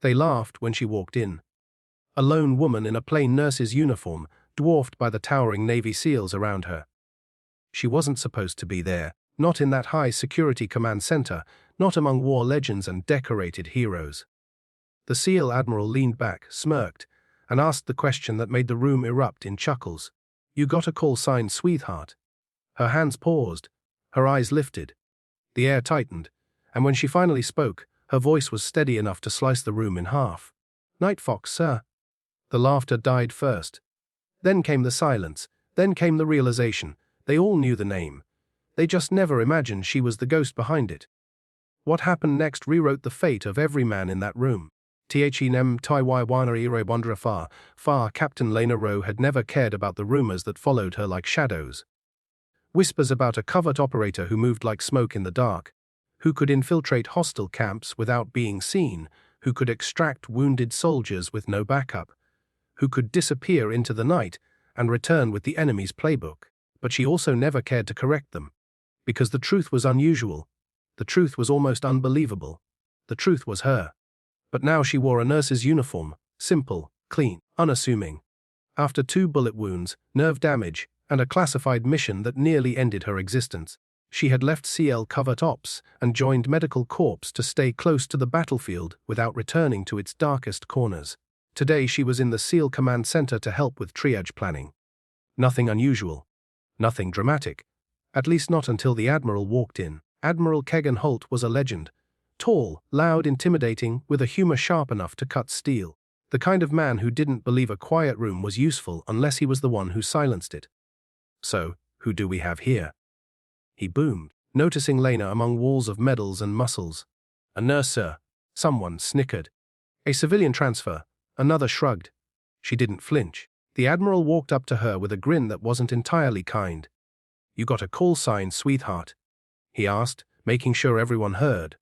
They laughed when she walked in. A lone woman in a plain nurse's uniform, dwarfed by the towering Navy SEALs around her. She wasn't supposed to be there, not in that high-security command center, not among war legends and decorated heroes. The SEAL Admiral leaned back, smirked, and asked the question that made the room erupt in chuckles. "You got a call sign, sweetheart?" Her hands paused, her eyes lifted. The air tightened, and when she finally spoke, her voice was steady enough to slice the room in half. "Night Fox, sir." The laughter died first. Then came the silence, then came the realization. They all knew the name. They just never imagined she was the ghost behind it. What happened next rewrote the fate of every man in that room. Far Captain Lena Rowe had never cared about the rumors that followed her like shadows. Whispers about a covert operator who moved like smoke in the dark, who could infiltrate hostile camps without being seen, who could extract wounded soldiers with no backup, who could disappear into the night and return with the enemy's playbook. But she also never cared to correct them. Because the truth was unusual. The truth was almost unbelievable. The truth was her. But now she wore a nurse's uniform, simple, clean, unassuming. After 2 bullet wounds, nerve damage, and a classified mission that nearly ended her existence, she had left CL Covert Ops and joined Medical Corps to stay close to the battlefield without returning to its darkest corners. Today she was in the SEAL Command Center to help with triage planning. Nothing unusual. Nothing dramatic. At least not until the Admiral walked in. Admiral Kegan Holt was a legend. Tall, loud, intimidating, with a humor sharp enough to cut steel. The kind of man who didn't believe a quiet room was useful unless he was the one who silenced it. "So, who do we have here?" he boomed, noticing Lena among walls of medals and muscles. "A nurse, sir." Someone snickered. "A civilian transfer." Another shrugged. She didn't flinch. The Admiral walked up to her with a grin that wasn't entirely kind. "You got a call sign, sweetheart?" he asked, making sure everyone heard.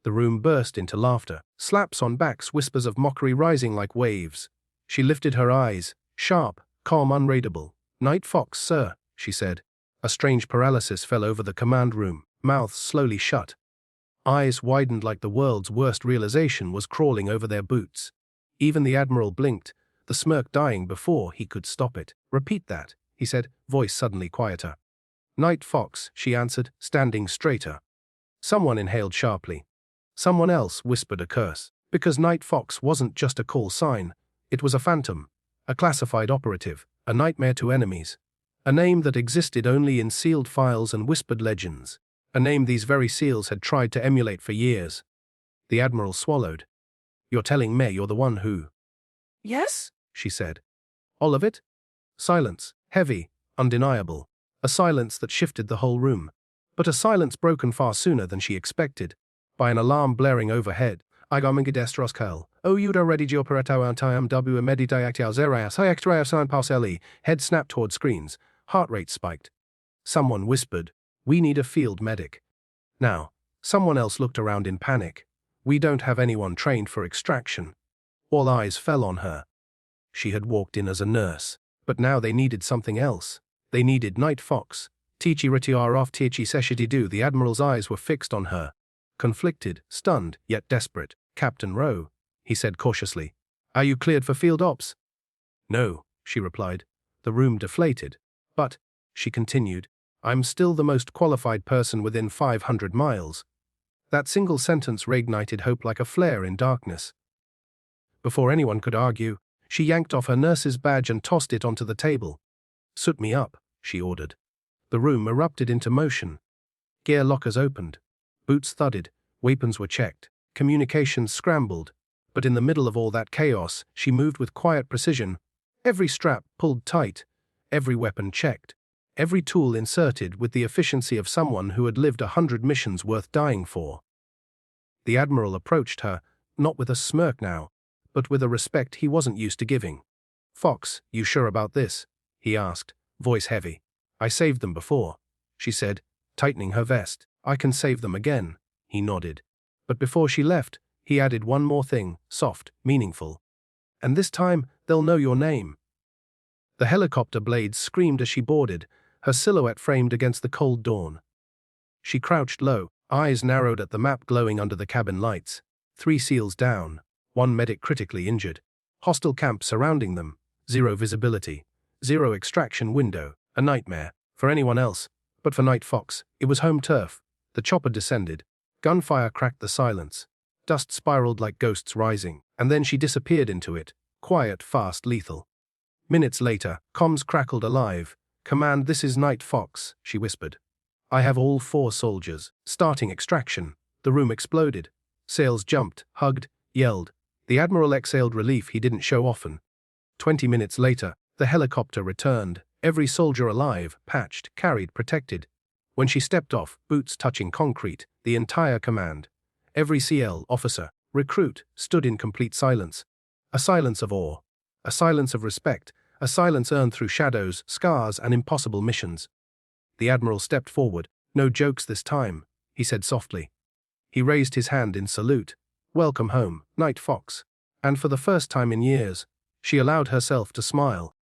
The room burst into laughter, slaps on backs, whispers of mockery rising like waves. She lifted her eyes, sharp, calm, unreadable. "Night Fox, sir," she said. A strange paralysis fell over the command room, mouths slowly shut. Eyes widened like the world's worst realization was crawling over their boots. Even the Admiral blinked, the smirk dying before he could stop it. "Repeat that," he said, voice suddenly quieter. "Night Fox," she answered, standing straighter. Someone inhaled sharply. Someone else whispered a curse. Because Night Fox wasn't just a call sign, it was a phantom, a classified operative, a nightmare to enemies. A name that existed only in sealed files and whispered legends. A name these very SEALs had tried to emulate for years. The Admiral swallowed. "You're telling me you're the one who—" "Yes," she said. "All of it?" Silence, heavy, undeniable. A silence that shifted the whole room. But a silence broken far sooner than she expected. By an alarm blaring overhead. "Igomingidestroskal. O Yuda ready geoperatao antiam w medidiactial zeraias hiactriasan pauseli." Head snapped toward screens. Heart rate spiked. Someone whispered, "We need a field medic." Now, someone else looked around in panic. "We don't have anyone trained for extraction." All eyes fell on her. She had walked in as a nurse, but now they needed something else. They needed Night Fox. Tichi ritiar off tichi seshitidu. The Admiral's eyes were fixed on her. Conflicted, stunned, yet desperate. "Captain Rowe," he said cautiously. "Are you cleared for field ops?" "No," she replied. The room deflated. "But," she continued, "I'm still the most qualified person within 500 miles. That single sentence reignited hope like a flare in darkness. Before anyone could argue, she yanked off her nurse's badge and tossed it onto the table. "Suit me up," she ordered. The room erupted into motion. Gear lockers opened. Boots thudded. Weapons were checked. Communications scrambled. But in the middle of all that chaos, she moved with quiet precision. Every strap pulled tight. Every weapon checked. Every tool inserted with the efficiency of someone who had lived 100 missions worth dying for. The Admiral approached her, not with a smirk now, but with a respect he wasn't used to giving. "Fox, you sure about this?" he asked, voice heavy. "I saved them before," she said, tightening her vest. "I can save them again," he nodded. But before she left, he added one more thing, soft, meaningful. "And this time, they'll know your name." The helicopter blades screamed as she boarded, her silhouette framed against the cold dawn. She crouched low, eyes narrowed at the map glowing under the cabin lights. 3 SEALs down. One medic critically injured. Hostile camp surrounding them. Zero visibility. Zero extraction window. A nightmare. For anyone else. But for Night Fox, it was home turf. The chopper descended. Gunfire cracked the silence. Dust spiraled like ghosts rising, and then she disappeared into it. Quiet, fast, lethal. Minutes later, comms crackled alive. "Command, this is Night Fox," she whispered. "I have all 4 soldiers. Starting extraction." The room exploded. Sails jumped, hugged, yelled. The Admiral exhaled relief he didn't show often. 20 minutes later, the helicopter returned. Every soldier alive, patched, carried, protected. When she stepped off, boots touching concrete, the entire command, every CL, officer, recruit, stood in complete silence. A silence of awe. A silence of respect. A silence earned through shadows, scars, and impossible missions. The Admiral stepped forward. "No jokes this time," he said softly. He raised his hand in salute. "Welcome home, Night Fox." And for the first time in years, she allowed herself to smile.